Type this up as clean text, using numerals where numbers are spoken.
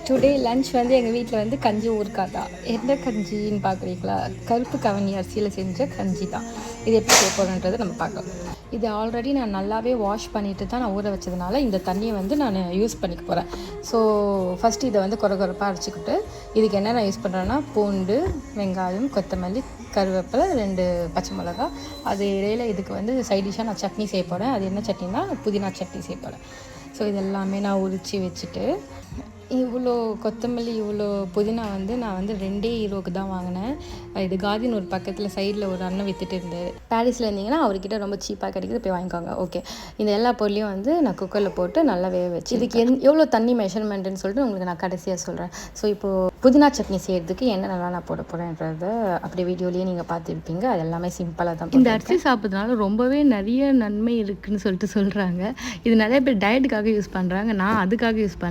Today lunch வந்து எங்கள் வீட்டில் வந்து கஞ்சி ஊறுக்காய். எந்த கஞ்சின்னு பார்க்குறீங்களா? கருப்பு கவனி அரிசியில் செஞ்ச கஞ்சி தான். இது எப்படி செய்ய போகிறோன்றதை நம்ம பார்க்கலாம். இது ஆல்ரெடி நான் நல்லாவே வாஷ் பண்ணிவிட்டு தான் நான் ஊற வச்சதுனால இந்த தண்ணியை வந்து நான் யூஸ் பண்ணிக்க போகிறேன். ஸோ ஃபஸ்ட்டு இதை வந்து கொரப்பாக அரைச்சிக்கிட்டு இதுக்கு என்ன நான் யூஸ் பண்ணுறேன்னா பூண்டு, வெங்காயம், கொத்தமல்லி, கருவேப்பிலை, 2 பச்சை மிளகா. அது இடையில் இதுக்கு வந்து சைடிஷாக நான் சட்னி செய்ய போகிறேன். அது என்ன சட்னினா புதினா சட்னி செய்ய போகிறேன். ஸோ இதெல்லாமே நான் உரித்து வச்சுட்டு இவ்வளோ கொத்தமல்லி இவ்வளோ புதினா வந்து நான் வந்து 2 யூரோக்கு தான் வாங்கினேன். இது காதின் ஒரு பக்கத்தில் சைடில் ஒரு அண்ணன் விற்றுட்டு இருந்தார். பாரிஸில் இருந்தீங்கன்னா அவர்கிட்ட ரொம்ப சீப்பாக கிடைக்குது, போய் வாங்கிக்கோங்க. ஓகே, இந்த எல்லா பொருளையும் வந்து நான் குக்கரில் போட்டு நல்லா வேக வச்சு இதுக்கு எவ்வளோ தண்ணி மெஷர்மெண்ட்டுன்னு சொல்லிட்டு உங்களுக்கு நான் கடைசியாக சொல்கிறேன். ஸோ இப்போது புதினா சட்னி செய்கிறதுக்கு என்னென்னலாம் நான் போட போகிறேன்றதை அப்படியே வீடியோலேயே நீங்கள் பார்த்துருப்பீங்க. அது எல்லாமே சிம்பிளாக தான். இந்த அரிசி சாப்பிட்றதுனால ரொம்பவே நிறைய நன்மை இருக்குதுன்னு சொல்லிட்டு சொல்கிறாங்க. இது நிறைய பேர் டயட்டுக்காக யூஸ் பண்ணுறாங்க. நான் அதுக்காக யூஸ் பண்ணேன்.